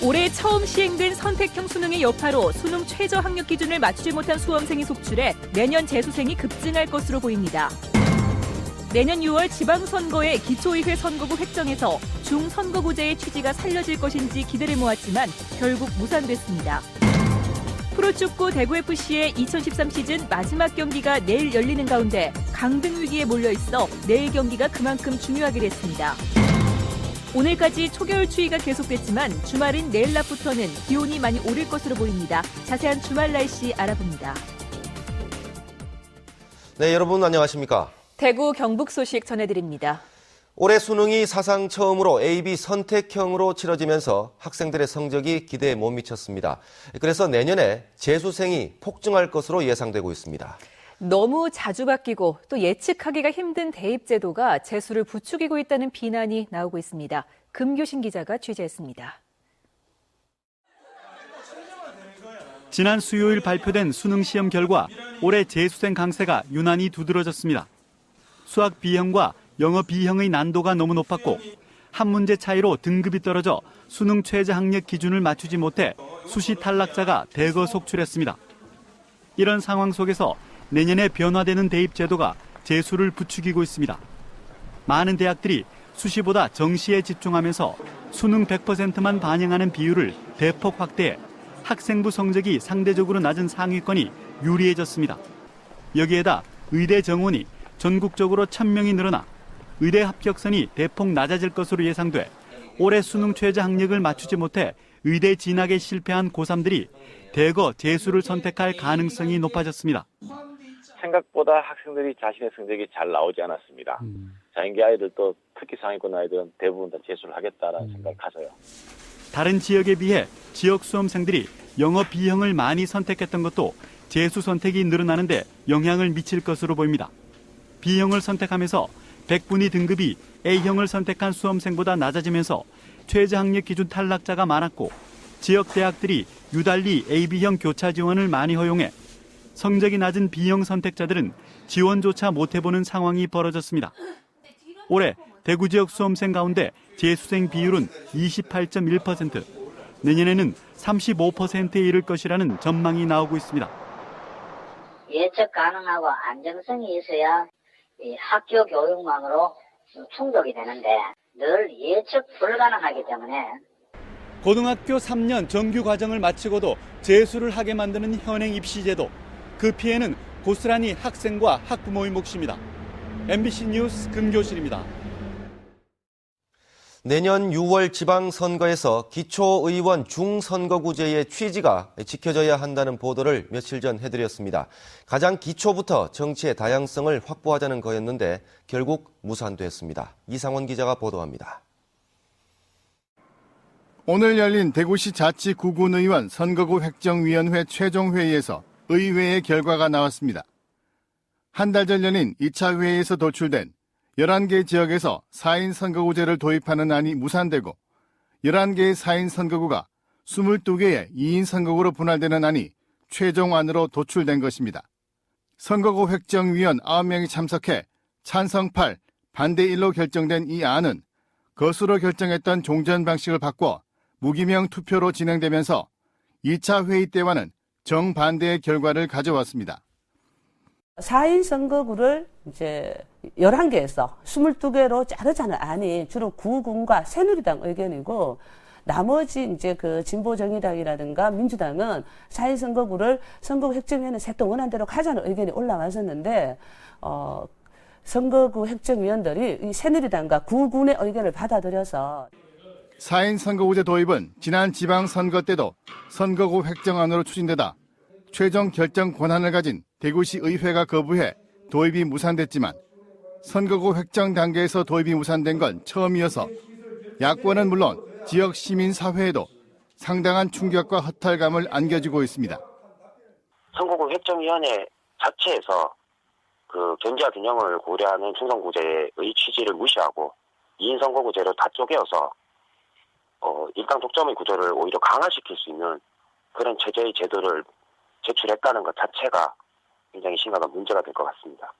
올해 처음 시행된 선택형 수능의 여파로 수능 최저 학력 기준을 맞추지 못한 수험생이 속출해 내년 재수생이 급증할 것으로 보입니다. 내년 6월 지방선거의 기초의회 선거구 획정에서 중선거구제의 취지가 살려질 것인지 기대를 모았지만 결국 무산됐습니다. 프로축구 대구FC의 2013 시즌 마지막 경기가 내일 열리는 가운데 강등 위기에 몰려있어 내일 경기가 그만큼 중요하게 됐습니다. 오늘까지 초겨울 추위가 계속됐지만 주말인 내일 낮부터는 기온이 많이 오를 것으로 보입니다. 자세한 주말 날씨 알아봅니다. 네, 여러분 안녕하십니까? 대구 경북 소식 전해드립니다. 올해 수능이 사상 처음으로 A, B 선택형으로 치러지면서 학생들의 성적이 기대에 못 미쳤습니다. 그래서 내년에 재수생이 폭증할 것으로 예상되고 있습니다. 너무 자주 바뀌고 또 예측하기가 힘든 대입제도가 재수를 부추기고 있다는 비난이 나오고 있습니다. 금교신 기자가 취재했습니다. 지난 수요일 발표된 수능 시험 결과 올해 재수생 강세가 유난히 두드러졌습니다. 수학 B형과 영어 B형의 난도가 너무 높았고 한 문제 차이로 등급이 떨어져 수능 최저 학력 기준을 맞추지 못해 수시 탈락자가 대거 속출했습니다. 이런 상황 속에서 내년에 변화되는 대입 제도가 재수를 부추기고 있습니다. 많은 대학들이 수시보다 정시에 집중하면서 수능 100%만 반영하는 비율을 대폭 확대해 학생부 성적이 상대적으로 낮은 상위권이 유리해졌습니다. 여기에다 의대 정원이 전국적으로 1000명이 늘어나 의대 합격선이 대폭 낮아질 것으로 예상돼 올해 수능 최저 학력을 맞추지 못해 의대 진학에 실패한 고3들이 대거 재수를 선택할 가능성이 높아졌습니다. 생각보다 학생들이 자신의 성적이 잘 나오지 않았습니다. 자인계 아이들도 특히 상위권 아이들은 대부분 다 재수를 하겠다라는 생각을 가져요. 다른 지역에 비해 지역 수험생들이 영어 B형을 많이 선택했던 것도 재수 선택이 늘어나는데 영향을 미칠 것으로 보입니다. B형을 선택하면서 100분위 등급이 A형을 선택한 수험생보다 낮아지면서 최저 학력 기준 탈락자가 많았고 지역 대학들이 유달리 AB형 교차 지원을 많이 허용해 성적이 낮은 B형 선택자들은 지원조차 못해보는 상황이 벌어졌습니다. 올해 대구 지역 수험생 가운데 재수생 비율은 28.1%, 내년에는 35%에 이를 것이라는 전망이 나오고 있습니다. 예측 가능하고 안정성이 있어야 이 학교 교육망으로 충족이 되는데 늘 예측 불가능하기 때문에 고등학교 3년 정규 과정을 마치고도 재수를 하게 만드는 현행 입시제도. 그 피해는 고스란히 학생과 학부모의 몫입니다. MBC 뉴스 금교실입니다. 내년 6월 지방선거에서 기초의원 중선거구제의 취지가 지켜져야 한다는 보도를 며칠 전 해드렸습니다. 가장 기초부터 정치의 다양성을 확보하자는 거였는데 결국 무산됐습니다. 이상원 기자가 보도합니다. 오늘 열린 대구시 자치 구군의원 선거구 획정위원회 최종회의에서 의회의 결과가 나왔습니다. 한 달 전 열린 2차 회의에서 도출된 11개 지역에서 4인 선거구제를 도입하는 안이 무산되고 11개의 4인 선거구가 22개의 2인 선거구로 분할되는 안이 최종안으로 도출된 것입니다. 선거구 획정위원 9명이 참석해 찬성 8, 반대 1로 결정된 이 안은 거수로 결정했던 종전 방식을 바꿔 무기명 투표로 진행되면서 2차 회의 때와는 정반대의 결과를 가져왔습니다. 4인 선거구를 이제 11개에서 22개로 자르자는 안이 주로 구군과 새누리당 의견이고 나머지 이제 그 진보정의당이라든가 민주당은 4인 선거구를 선거구 획정위원회 세통 원안대로 가자는 의견이 올라왔었는데 선거구 획정위원들이 이 새누리당과 구군의 의견을 받아들여서 4인 선거구제 도입은 지난 지방선거 때도 선거구 획정안으로 추진되다 최종 결정 권한을 가진 대구시 의회가 거부해 도입이 무산됐지만 선거구 획정 단계에서 도입이 무산된 건 처음이어서 야권은 물론 지역 시민사회에도 상당한 충격과 허탈감을 안겨주고 있습니다. 선거구 획정위원회 자체에서 그 견제와 균형을 고려하는 중선구제의 취지를 무시하고 2인 선거구제로 다 쪼개어서 일당 독점의 구조를 오히려 강화시킬 수 있는 그런 체제의 제도를 제출했다는 것 자체가 굉장히 심각한 문제가 될 것 같습니다.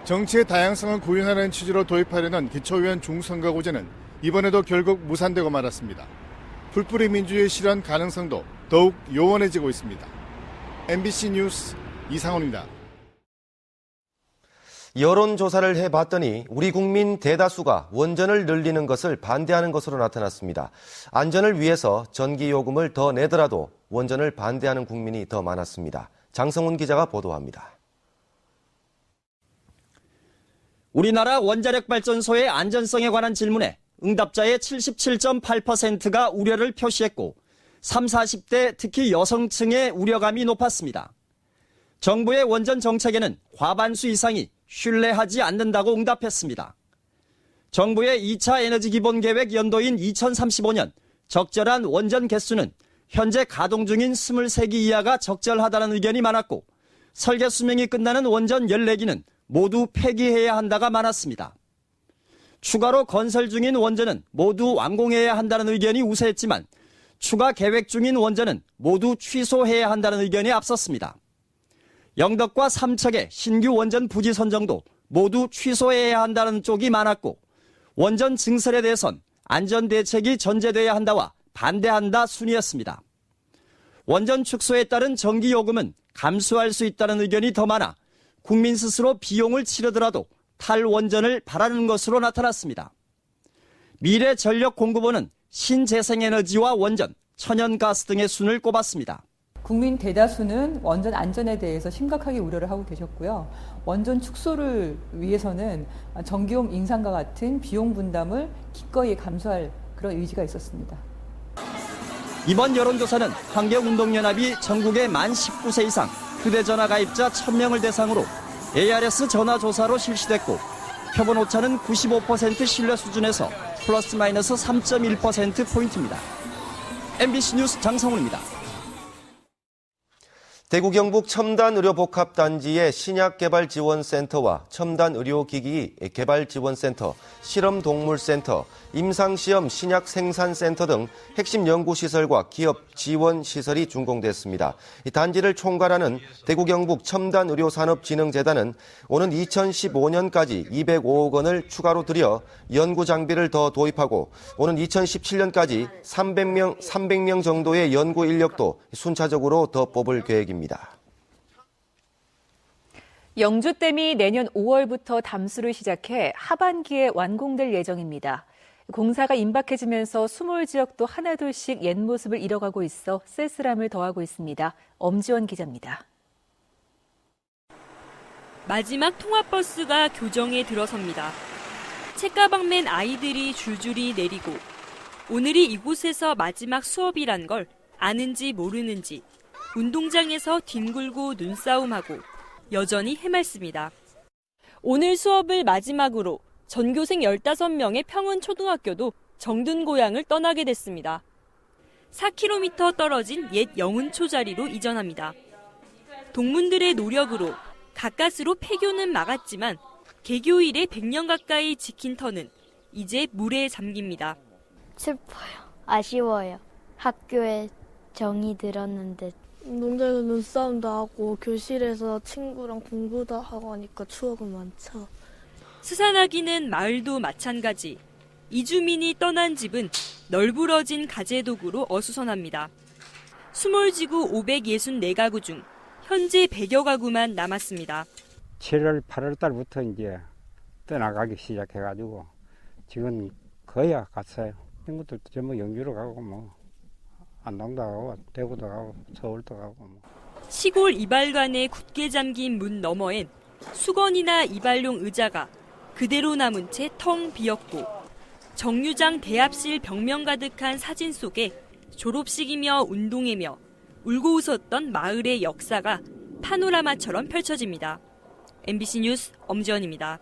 정치의 다양성을 구현하는 취지로 도입하려는 기초의원 중선거구제는 이번에도 결국 무산되고 말았습니다. 풀뿌리 민주의 실현 가능성도 더욱 요원해지고 있습니다. MBC 뉴스 이상훈입니다. 여론조사를 해봤더니 우리 국민 대다수가 원전을 늘리는 것을 반대하는 것으로 나타났습니다. 안전을 위해서 전기요금을 더 내더라도 원전을 반대하는 국민이 더 많았습니다. 장성훈 기자가 보도합니다. 우리나라 원자력 발전소의 안전성에 관한 질문에 응답자의 77.8%가 우려를 표시했고 30, 40대 특히 여성층의 우려감이 높았습니다. 정부의 원전 정책에는 과반수 이상이 신뢰하지 않는다고 응답했습니다. 정부의 2차 에너지 기본 계획 연도인 2035년 적절한 원전 개수는 현재 가동 중인 23기 이하가 적절하다는 의견이 많았고 설계 수명이 끝나는 원전 14기는 모두 폐기해야 한다가 많았습니다. 추가로 건설 중인 원전은 모두 완공해야 한다는 의견이 우세했지만 추가 계획 중인 원전은 모두 취소해야 한다는 의견이 앞섰습니다. 영덕과 삼척의 신규 원전 부지 선정도 모두 취소해야 한다는 쪽이 많았고 원전 증설에 대해선 안전대책이 전제돼야 한다와 반대한다 순이었습니다. 원전 축소에 따른 전기요금은 감수할 수 있다는 의견이 더 많아 국민 스스로 비용을 치르더라도 탈원전을 바라는 것으로 나타났습니다. 미래전력공급원은 신재생에너지와 원전, 천연가스 등의 순을 꼽았습니다. 국민 대다수는 원전 안전에 대해서 심각하게 우려를 하고 계셨고요. 원전 축소를 위해서는 전기요금 인상과 같은 비용 분담을 기꺼이 감수할 그런 의지가 있었습니다. 이번 여론조사는 환경운동연합이 전국의 만 19세 이상 휴대전화 가입자 1000명을 대상으로 ARS 전화조사로 실시됐고 표본 오차는 95% 신뢰 수준에서 플러스 마이너스 3.1%포인트입니다. MBC 뉴스 장성훈입니다. 대구 경북 첨단의료복합단지의 신약개발지원센터와 첨단의료기기 개발지원센터, 실험동물센터, 임상시험 신약생산센터 등 핵심 연구시설과 기업 지원시설이 준공됐습니다. 이 단지를 총괄하는 대구 경북 첨단의료산업진흥재단은 오는 2015년까지 205억 원을 추가로 들여 연구장비를 더 도입하고 오는 2017년까지 300명 정도의 연구 인력도 순차적으로 더 뽑을 계획입니다. 영주댐이 내년 5월부터 담수를 시작해 하반기에 완공될 예정입니다. 공사가 임박해지면서 수몰 지역도 하나둘씩 옛 모습을 잃어가고 있어 쓸쓸함을 더하고 있습니다. 엄지원 기자입니다. 마지막 통합버스가 교정에 들어섭니다. 책가방 맨 아이들이 줄줄이 내리고 오늘이 이곳에서 마지막 수업이란 걸 아는지 모르는지 운동장에서 뒹굴고 눈싸움하고 여전히 해맑습니다. 오늘 수업을 마지막으로 전교생 15명의 평은초등학교도 정든 고향을 떠나게 됐습니다. 4km 떨어진 옛 영은초 자리로 이전합니다. 동문들의 노력으로 가까스로 폐교는 막았지만 개교 이래 100년 가까이 지킨 터는 이제 물에 잠깁니다. 슬퍼요. 아쉬워요. 학교에 정이 들었는데. 운동장에서 눈싸움도 하고 교실에서 친구랑 공부도 하고 하니까 추억은 많죠. 스산하기는 마을도 마찬가지. 이주민이 떠난 집은 널브러진 가재도구로 어수선합니다. 수몰지구 564가구 중 현재 100여 가구만 남았습니다. 7월, 8월 달부터 이제 떠나가기 시작해가지고 지금 거의 갔어요. 친구들도 전부 영주로 가고 안동도 가고 대구도 가고 서울도 가고 시골 이발관의 굳게 잠긴 문 너머엔 수건이나 이발용 의자가 그대로 남은 채 텅 비었고 정류장 대합실 벽면 가득한 사진 속에 졸업식이며 운동회며 울고 웃었던 마을의 역사가 파노라마처럼 펼쳐집니다. MBC 뉴스 엄지원입니다.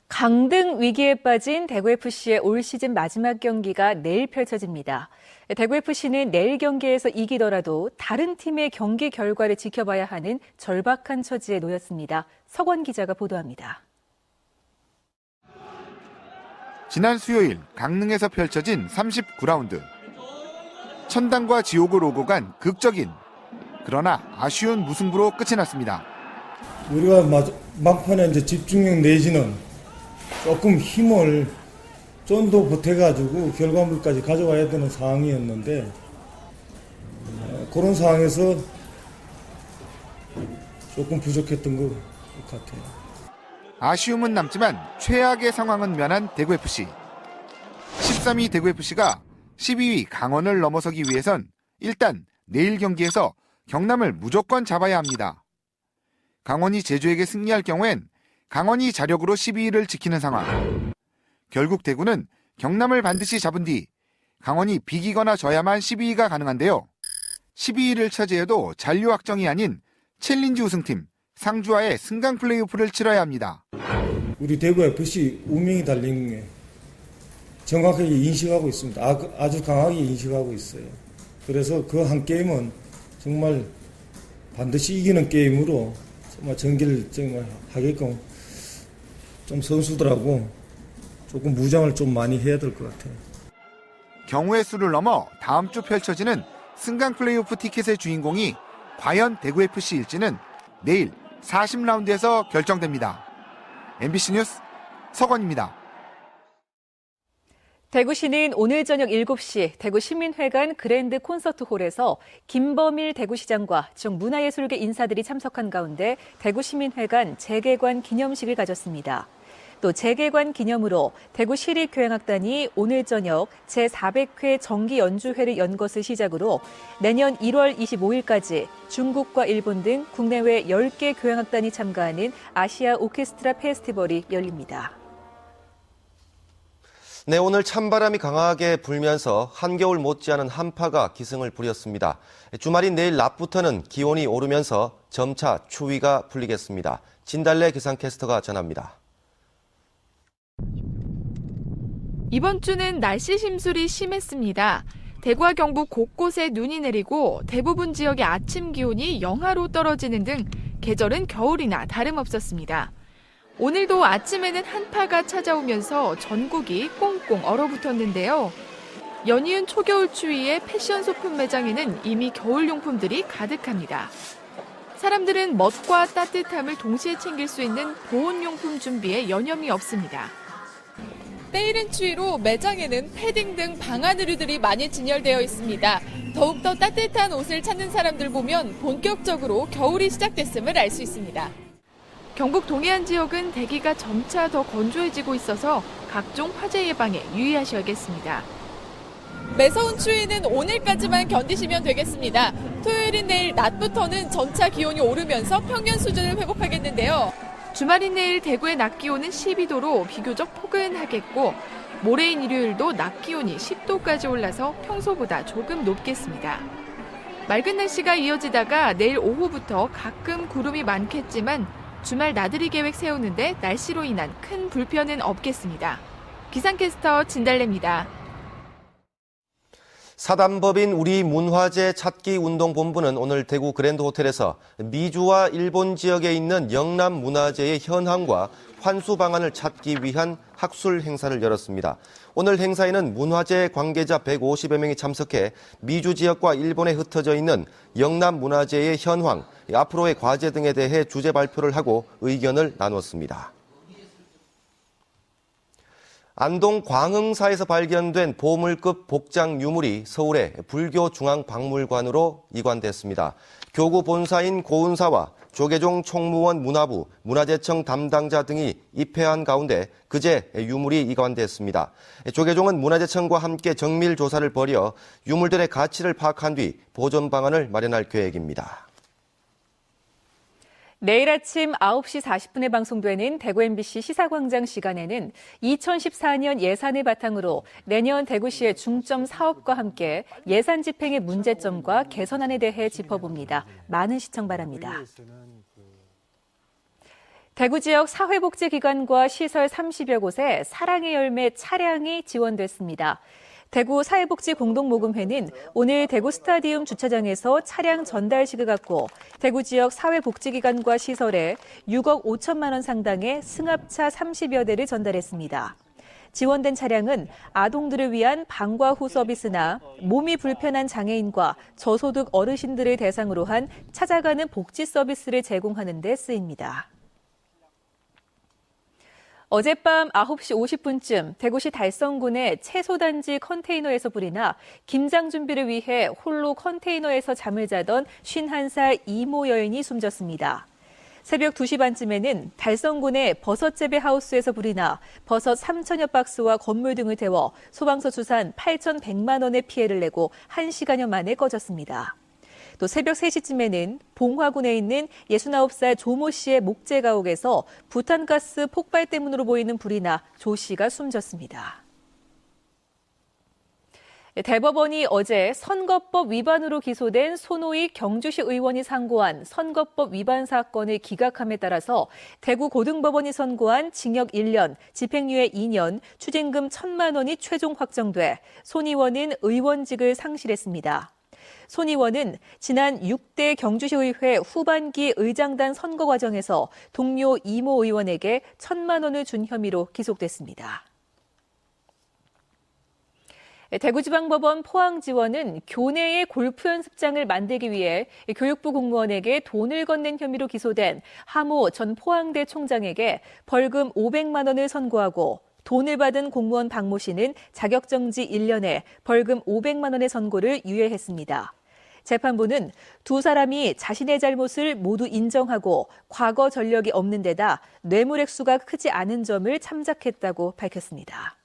강등 위기에 빠진 대구FC의 올 시즌 마지막 경기가 내일 펼쳐집니다. 대구FC는 내일 경기에서 이기더라도 다른 팀의 경기 결과를 지켜봐야 하는 절박한 처지에 놓였습니다. 석원 기자가 보도합니다. 지난 수요일 강릉에서 펼쳐진 39라운드. 천당과 지옥을 오고 간 극적인 그러나 아쉬운 무승부로 끝이 났습니다. 우리가 막판에 이제 집중력 내지는 조금 힘을 좀 더 보태가지고 결과물까지 가져와야 되는 상황이었는데 그런 상황에서 조금 부족했던 것 같아요. 아쉬움은 남지만 최악의 상황은 면한 대구FC. 13위 대구FC가 12위 강원을 넘어서기 위해선 일단 내일 경기에서 경남을 무조건 잡아야 합니다. 강원이 제주에게 승리할 경우엔 강원이 자력으로 12위를 지키는 상황. 결국 대구는 경남을 반드시 잡은 뒤 강원이 비기거나 져야만 12위가 가능한데요. 12위를 차지해도 잔류 확정이 아닌 챌린지 우승팀 상주와의 승강 플레이오프를 치러야 합니다. 우리 대구FC 운명이 달린 게 정확하게 인식하고 있습니다. 아주 강하게 인식하고 있어요. 그래서 그 한 게임은 정말 반드시 이기는 게임으로 정말 전개를 정말 하게끔 좀 선수들하고 조금 무장을 좀 많이 해야 될 것 같아요. 경우의 수를 넘어 다음 주 펼쳐지는 승강 플레이오프 티켓의 주인공이 과연 대구FC일지는 내일 40라운드에서 결정됩니다. MBC 뉴스 서건입니다. 대구시는 오늘 저녁 7시 대구시민회관 그랜드 콘서트홀에서 김범일 대구시장과 지역 문화예술계 인사들이 참석한 가운데 대구시민회관 재개관 기념식을 가졌습니다. 또 재개관 기념으로 대구시립교향악단이 오늘 저녁 제400회 정기연주회를 연 것을 시작으로 내년 1월 25일까지 중국과 일본 등 국내외 10개 교향악단이 참가하는 아시아 오케스트라 페스티벌이 열립니다. 네, 오늘 찬바람이 강하게 불면서 한겨울 못지않은 한파가 기승을 부렸습니다. 주말인 내일 낮부터는 기온이 오르면서 점차 추위가 풀리겠습니다. 진달래 기상캐스터가 전합니다. 이번 주는 날씨 심술이 심했습니다. 대구와 경북 곳곳에 눈이 내리고 대부분 지역의 아침 기온이 영하로 떨어지는 등 계절은 겨울이나 다름없었습니다. 오늘도 아침에는 한파가 찾아오면서 전국이 꽁꽁 얼어붙었는데요. 연이은 초겨울 추위에 패션 소품 매장에는 이미 겨울용품들이 가득합니다. 사람들은 멋과 따뜻함을 동시에 챙길 수 있는 보온용품 준비에 여념이 없습니다. 때이른 추위로 매장에는 패딩 등 방한 의류들이 많이 진열되어 있습니다. 더욱더 따뜻한 옷을 찾는 사람들 보면 본격적으로 겨울이 시작됐음을 알 수 있습니다. 경북 동해안 지역은 대기가 점차 더 건조해지고 있어서 각종 화재 예방에 유의하셔야겠습니다. 매서운 추위는 오늘까지만 견디시면 되겠습니다. 토요일인 내일 낮부터는 점차 기온이 오르면서 평년 수준을 회복하겠는데요. 주말인 내일 대구의 낮 기온은 12도로 비교적 포근하겠고 모레인 일요일도 낮 기온이 10도까지 올라서 평소보다 조금 높겠습니다. 맑은 날씨가 이어지다가 내일 오후부터 가끔 구름이 많겠지만 주말 나들이 계획 세우는데 날씨로 인한 큰 불편은 없겠습니다. 기상캐스터 진달래입니다. 사단법인 우리문화재 찾기 운동본부는 오늘 대구 그랜드 호텔에서 미주와 일본 지역에 있는 영남 문화재의 현황과 환수 방안을 찾기 위한 학술 행사를 열었습니다. 오늘 행사에는 문화재 관계자 150여 명이 참석해 미주 지역과 일본에 흩어져 있는 영남 문화재의 현황, 앞으로의 과제 등에 대해 주제 발표를 하고 의견을 나눴습니다. 안동 광흥사에서 발견된 보물급 복장 유물이 서울의 불교중앙박물관으로 이관됐습니다. 교구 본사인 고은사와 조계종 총무원 문화부, 문화재청 담당자 등이 입회한 가운데 그제 유물이 이관됐습니다. 조계종은 문화재청과 함께 정밀 조사를 벌여 유물들의 가치를 파악한 뒤 보존 방안을 마련할 계획입니다. 내일 아침 9시 40분에 방송되는 대구 MBC 시사광장 시간에는 2014년 예산을 바탕으로 내년 대구시의 중점 사업과 함께 예산 집행의 문제점과 개선안에 대해 짚어봅니다. 많은 시청 바랍니다. 대구 지역 사회복지기관과 시설 30여 곳에 사랑의 열매 차량이 지원됐습니다. 대구 사회복지공동모금회는 오늘 대구 스타디움 주차장에서 차량 전달식을 갖고 대구 지역 사회복지기관과 시설에 6억 5천만 원 상당의 승합차 30여 대를 전달했습니다. 지원된 차량은 아동들을 위한 방과 후 서비스나 몸이 불편한 장애인과 저소득 어르신들을 대상으로 한 찾아가는 복지 서비스를 제공하는 데 쓰입니다. 어젯밤 9시 50분쯤 대구시 달성군의 채소단지 컨테이너에서 불이 나 김장 준비를 위해 홀로 컨테이너에서 잠을 자던 51살 이모 여인이 숨졌습니다. 새벽 2시 반쯤에는 달성군의 버섯 재배 하우스에서 불이 나 버섯 3천여 박스와 건물 등을 태워 소방서 추산 8,100만 원의 피해를 내고 1시간여 만에 꺼졌습니다. 또 새벽 3시쯤에는 봉화군에 있는 69살 조모 씨의 목재 가옥에서 부탄가스 폭발 때문으로 보이는 불이 나 조 씨가 숨졌습니다. 대법원이 어제 선거법 위반으로 기소된 손호익 경주시 의원이 상고한 선거법 위반 사건을 기각함에 따라서 대구 고등법원이 선고한 징역 1년, 집행유예 2년, 추징금 1,000만 원이 최종 확정돼 손 의원은 의원직을 상실했습니다. 손 의원은 지난 6대 경주시의회 후반기 의장단 선거 과정에서 동료 이모 의원에게 1,000만 원을 준 혐의로 기소됐습니다. 대구지방법원 포항지원은 교내에 골프 연습장을 만들기 위해 교육부 공무원에게 돈을 건넨 혐의로 기소된 하모 전 포항대 총장에게 벌금 500만 원을 선고하고 돈을 받은 공무원 박모 씨는 자격정지 1년에 벌금 500만 원의 선고를 유예했습니다. 재판부는 두 사람이 자신의 잘못을 모두 인정하고 과거 전력이 없는 데다 뇌물 액수가 크지 않은 점을 참작했다고 밝혔습니다.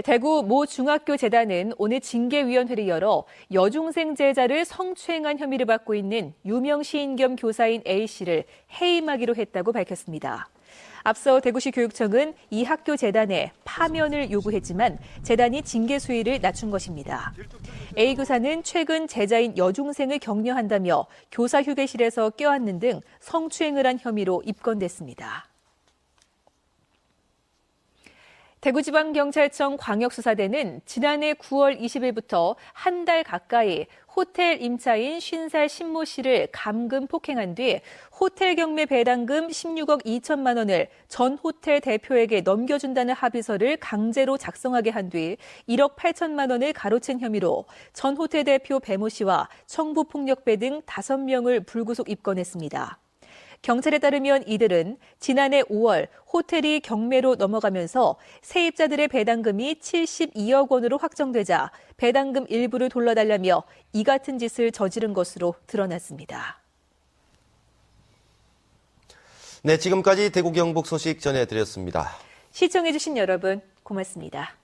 대구 모 중학교 재단은 오늘 징계위원회를 열어 여중생 제자를 성추행한 혐의를 받고 있는 유명 시인 겸 교사인 A씨를 해임하기로 했다고 밝혔습니다. 앞서 대구시 교육청은 이 학교 재단에 파면을 요구했지만 재단이 징계 수위를 낮춘 것입니다. A 교사는 최근 제자인 여중생을 격려한다며 교사 휴게실에서 껴안는 등 성추행을 한 혐의로 입건됐습니다. 대구지방경찰청 광역수사대는 지난해 9월 20일부터 한 달 가까이 호텔 임차인 50살 신모 씨를 감금 폭행한 뒤 호텔 경매 배당금 16억 2천만 원을 전 호텔 대표에게 넘겨준다는 합의서를 강제로 작성하게 한 뒤 1억 8천만 원을 가로챈 혐의로 전 호텔 대표 배모 씨와 청부폭력배 등 5명을 불구속 입건했습니다. 경찰에 따르면 이들은 지난해 5월 호텔이 경매로 넘어가면서 세입자들의 배당금이 72억 원으로 확정되자 배당금 일부를 돌려달라며 이 같은 짓을 저지른 것으로 드러났습니다. 네, 지금까지 대구 경북 소식 전해드렸습니다. 시청해주신 여러분 고맙습니다.